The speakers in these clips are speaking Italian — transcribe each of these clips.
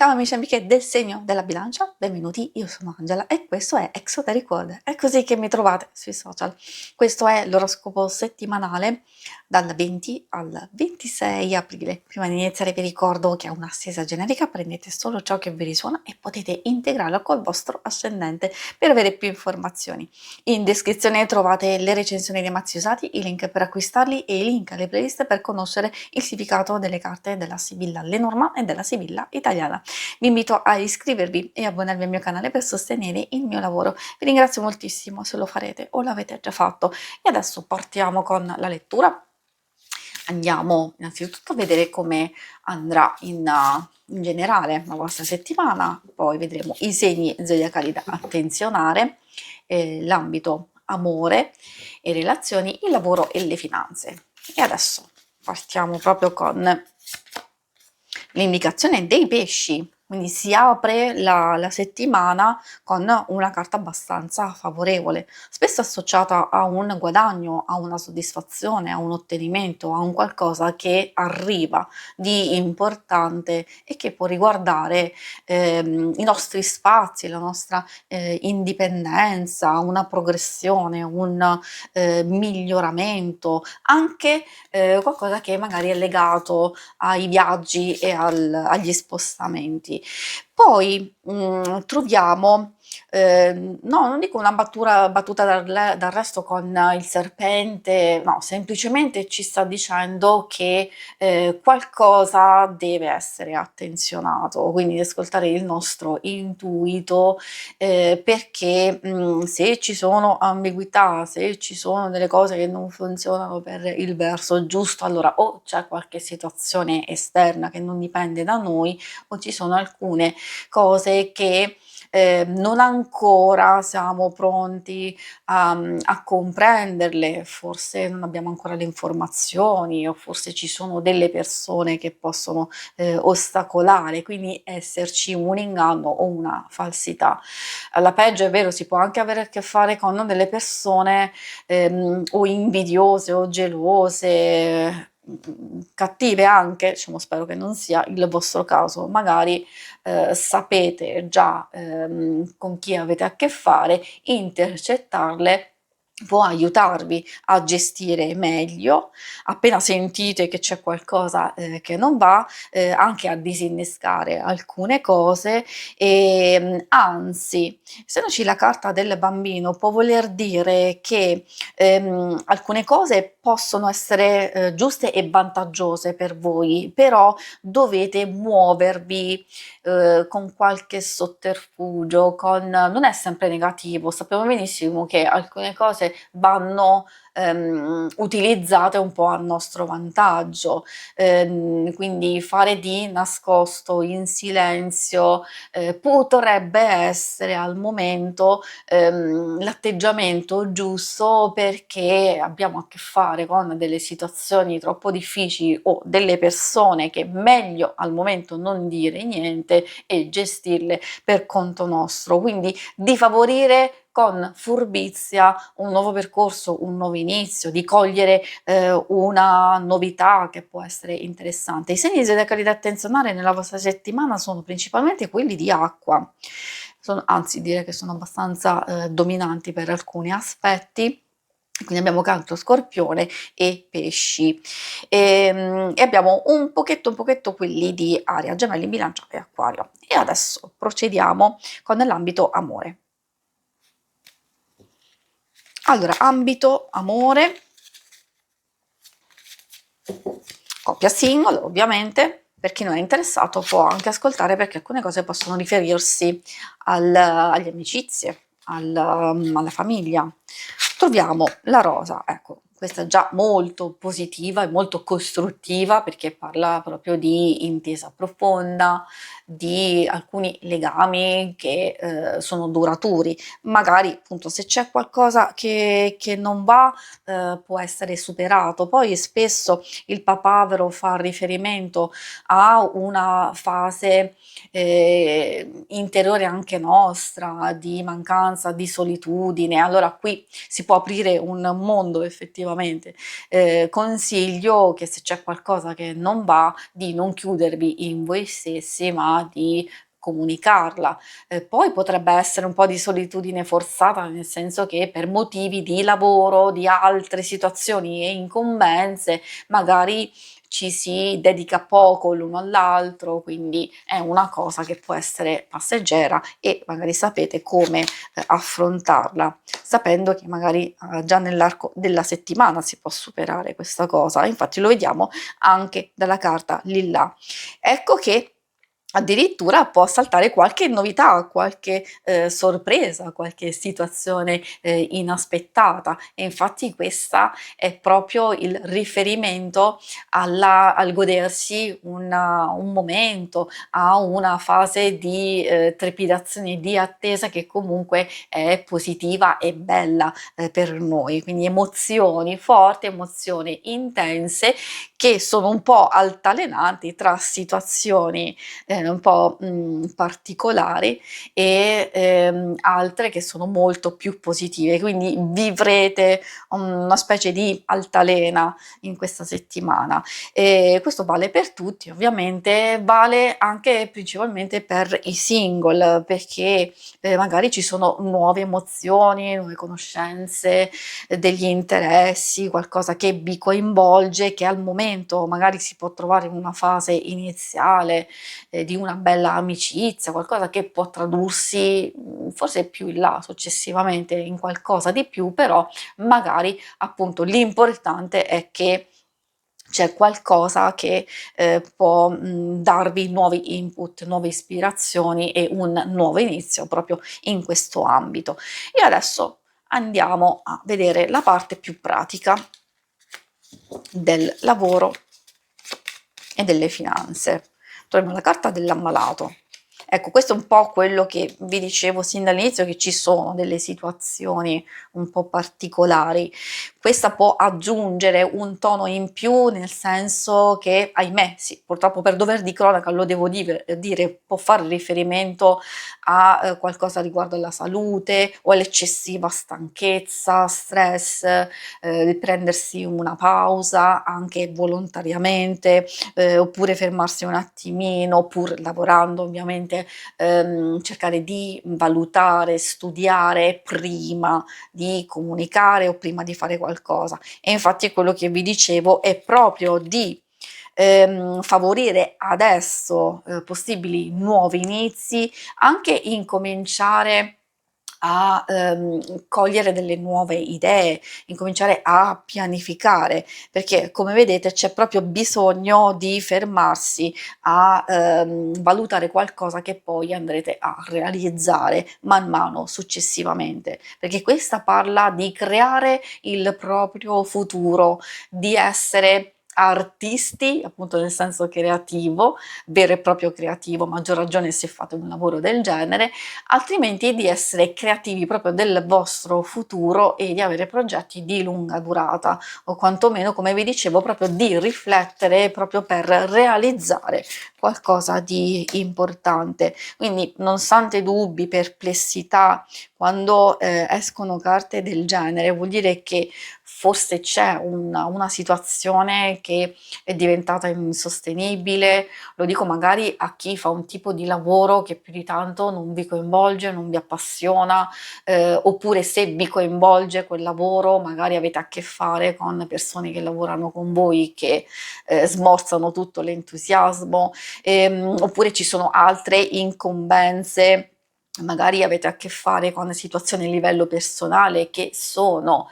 Ciao amici e amiche del segno della bilancia, benvenuti, io sono Angela e questo è Exoteric World, è così che mi trovate sui social. Questo è l'oroscopo settimanale dal 20 al 26 aprile. Prima di iniziare vi ricordo che è una stesa generica, prendete solo ciò che vi risuona e potete integrarlo col vostro ascendente per avere più informazioni. In descrizione trovate le recensioni dei mazzi usati, i link per acquistarli e i link alle playlist per conoscere il significato delle carte della Sibilla Lenormand e della Sibilla italiana. Vi invito a iscrivervi e abbonarvi al mio canale per sostenere il mio lavoro. Vi ringrazio moltissimo se lo farete o l'avete già fatto. E adesso partiamo con la lettura. Andiamo innanzitutto a vedere come andrà in generale la vostra settimana, poi vedremo i segni zodiacali da attenzionare, l'ambito amore e relazioni, il lavoro e le finanze. E adesso partiamo proprio con l'indicazione dei pesci, quindi si apre la settimana con una carta abbastanza favorevole, spesso associata a un guadagno, a una soddisfazione, a un ottenimento, a un qualcosa che arriva di importante e che può riguardare i nostri spazi, la nostra indipendenza, una progressione, un miglioramento, anche qualcosa che magari è legato ai viaggi e agli spostamenti. Poi troviamo, no, non dico una battuta d'arresto con il serpente, no, semplicemente ci sta dicendo che qualcosa deve essere attenzionato, quindi di ascoltare il nostro intuito, perché se ci sono ambiguità, se ci sono delle cose che non funzionano per il verso giusto, allora o c'è qualche situazione esterna che non dipende da noi, o ci sono alcune cose che non ancora siamo pronti a comprenderle, forse non abbiamo ancora le informazioni o forse ci sono delle persone che possono ostacolare, quindi esserci un inganno o una falsità. Alla peggio è vero, si può anche avere a che fare con delle persone o invidiose o gelose, cattive anche, diciamo, spero che non sia il vostro caso, magari sapete già con chi avete a che fare, intercettarle può aiutarvi a gestire meglio, appena sentite che c'è qualcosa che non va, anche a disinnescare alcune cose e anzi, essendoci la carta del bambino, può voler dire che alcune cose possono essere giuste e vantaggiose per voi, però dovete muovervi con qualche sotterfugio, non è sempre negativo, sappiamo benissimo che alcune cose vanno utilizzate un po' a nostro vantaggio, quindi fare di nascosto, in silenzio, potrebbe essere al momento l'atteggiamento giusto, perché abbiamo a che fare con delle situazioni troppo difficili o delle persone che meglio al momento non dire niente e gestirle per conto nostro, quindi di favorire con furbizia un nuovo percorso, un nuovo inizio, di cogliere una novità che può essere interessante. I segni zodiacali da attenzionare nella vostra settimana sono principalmente quelli di acqua, anzi direi che sono abbastanza dominanti per alcuni aspetti. Quindi abbiamo Cancro, Scorpione e Pesci. E abbiamo un pochetto quelli di Aria, Gemelli, Bilancia e Acquario. E adesso procediamo con l'ambito amore. Allora, ambito amore, coppia single ovviamente. Per chi non è interessato può anche ascoltare, perché alcune cose possono riferirsi alle amicizie, alla famiglia. Troviamo la rosa, ecco, questa è già molto positiva e molto costruttiva, perché parla proprio di intesa profonda, di alcuni legami che sono duraturi. Magari appunto se c'è qualcosa che non va, può essere superato. Poi spesso il papavero fa riferimento a una fase interiore anche nostra, di mancanza, di solitudine. Allora qui si può aprire un mondo effettivamente oggettivamente. Consiglio che se c'è qualcosa che non va, di non chiudervi in voi stessi, ma di comunicarla. Poi potrebbe essere un po' di solitudine forzata, nel senso che per motivi di lavoro, di altre situazioni e incombenze, magari ci si dedica poco l'uno all'altro, quindi è una cosa che può essere passeggera e magari sapete come affrontarla, sapendo che magari già nell'arco della settimana si può superare questa cosa. Infatti lo vediamo anche dalla carta lilla. Ecco che addirittura può saltare qualche novità, qualche sorpresa, qualche situazione inaspettata, e infatti questa è proprio il riferimento al godersi un momento, a una fase di trepidazione, di attesa che comunque è positiva e bella per noi, quindi emozioni forti, emozioni intense che sono un po' altalenanti tra situazioni un po' particolari e altre che sono molto più positive, quindi vivrete una specie di altalena in questa settimana. E questo vale per tutti, ovviamente, vale anche principalmente per i single, perché magari ci sono nuove emozioni, nuove conoscenze, degli interessi, qualcosa che vi coinvolge, che al momento magari si può trovare in una fase iniziale di una bella amicizia, qualcosa che può tradursi forse più in là successivamente in qualcosa di più, però magari appunto l'importante è che c'è qualcosa che può darvi nuovi input, nuove ispirazioni e un nuovo inizio proprio in questo ambito. E adesso andiamo a vedere la parte più pratica del lavoro e delle finanze. Troviamo la carta dell'ammalato. Ecco, questo è un po' quello che vi dicevo sin dall'inizio, che ci sono delle situazioni un po' particolari. Questa può aggiungere un tono in più, nel senso che, ahimè, sì, purtroppo per dover di cronaca lo devo dire, può fare riferimento a qualcosa riguardo alla salute o all'eccessiva stanchezza, stress, di prendersi una pausa anche volontariamente, oppure fermarsi un attimino, pur lavorando ovviamente, cercare di valutare, studiare prima di comunicare o prima di fare qualcosa. E infatti è quello che vi dicevo, è proprio di favorire adesso possibili nuovi inizi, anche incominciare a cogliere delle nuove idee, incominciare a pianificare, perché come vedete c'è proprio bisogno di fermarsi a valutare qualcosa che poi andrete a realizzare man mano successivamente, perché questa parla di creare il proprio futuro, di essere artisti, appunto nel senso creativo, vero e proprio creativo, maggior ragione se fate un lavoro del genere, altrimenti di essere creativi proprio del vostro futuro e di avere progetti di lunga durata, o quantomeno, come vi dicevo, proprio di riflettere proprio per realizzare qualcosa di importante. Quindi, nonostante dubbi, perplessità, quando escono carte del genere, vuol dire che forse c'è una situazione che è diventata insostenibile. Lo dico magari a chi fa un tipo di lavoro che più di tanto non vi coinvolge, non vi appassiona, oppure se vi coinvolge quel lavoro, magari avete a che fare con persone che lavorano con voi che smorzano tutto l'entusiasmo, oppure ci sono altre incombenze. Magari avete a che fare con situazioni a livello personale che sono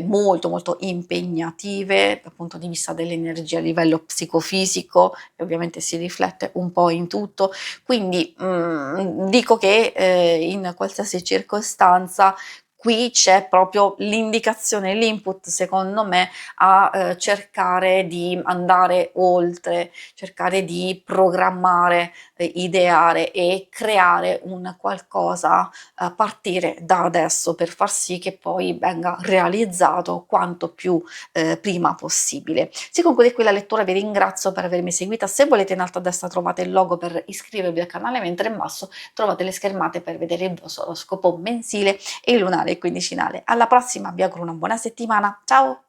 molto molto impegnative dal punto di vista dell'energia a livello psicofisico, e ovviamente si riflette un po' in tutto. Quindi dico che in qualsiasi circostanza qui c'è proprio l'indicazione, l'input secondo me a cercare di andare oltre, cercare di programmare, ideare e creare un qualcosa a partire da adesso, per far sì che poi venga realizzato quanto più prima possibile. Si conclude qui la lettura, vi ringrazio per avermi seguita. Se volete, in alto a destra trovate il logo per iscrivervi al canale, mentre in basso trovate le schermate per vedere il vostro oroscopo mensile e lunare e quindicinale. Alla prossima, vi auguro una buona settimana. Ciao!